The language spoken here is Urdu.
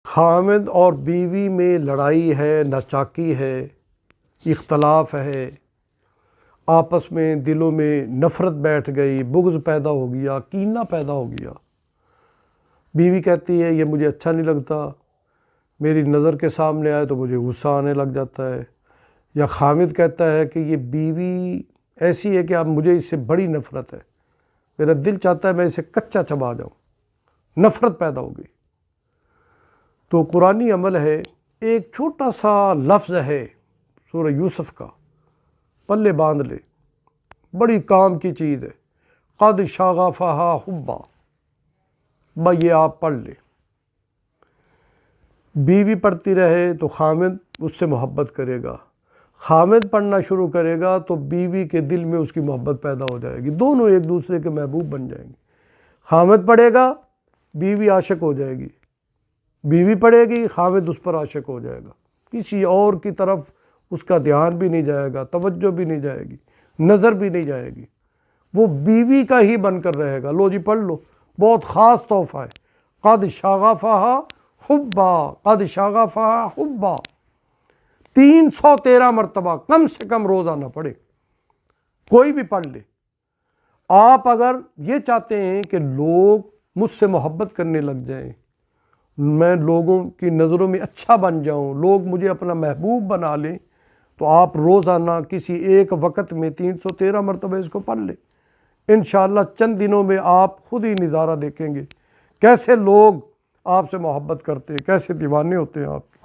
خامد اور بیوی میں لڑائی ہے، ناچاکی ہے، اختلاف ہے، آپس میں دلوں میں نفرت بیٹھ گئی، بغض پیدا ہو گیا، کینہ پیدا ہو گیا۔ بیوی کہتی ہے یہ مجھے اچھا نہیں لگتا، میری نظر کے سامنے آئے تو مجھے غصہ آنے لگ جاتا ہے، یا خامد کہتا ہے کہ یہ بیوی ایسی ہے کہ اب مجھے اس سے بڑی نفرت ہے، میرا دل چاہتا ہے میں اسے کچا چبا جاؤں، نفرت پیدا ہو گئی۔ تو قرآنی عمل ہے، ایک چھوٹا سا لفظ ہے سورہ یوسف کا، پلے باندھ لے، بڑی کام کی چیز ہے، قد شغفہا حبا، یہ آپ پڑھ لیں۔ بیوی پڑھتی رہے تو خامد اس سے محبت کرے گا، خامد پڑھنا شروع کرے گا تو بیوی کے دل میں اس کی محبت پیدا ہو جائے گی، دونوں ایک دوسرے کے محبوب بن جائیں گے۔ خامد پڑھے گا، بیوی عاشق ہو جائے گی، بیوی پڑھے گی، خامد اس پر عاشق ہو جائے گا، کسی اور کی طرف اس کا دھیان بھی نہیں جائے گا، توجہ بھی نہیں جائے گی، نظر بھی نہیں جائے گی، وہ بیوی کا ہی بن کر رہے گا۔ لو جی پڑھ لو، بہت خاص تحفہ ہے، قد شغفہا حبا، قد شغفہا حبا، 313 مرتبہ کم سے کم روزانہ پڑھے، کوئی بھی پڑھ لے۔ آپ اگر یہ چاہتے ہیں کہ لوگ مجھ سے محبت کرنے لگ جائیں، میں لوگوں کی نظروں میں اچھا بن جاؤں، لوگ مجھے اپنا محبوب بنا لیں، تو آپ روزانہ کسی ایک وقت میں 313 مرتبہ اس کو پڑھ لیں۔ انشاءاللہ چند دنوں میں آپ خود ہی نظارہ دیکھیں گے کیسے لوگ آپ سے محبت کرتے ہیں، کیسے دیوانے ہوتے ہیں آپ۔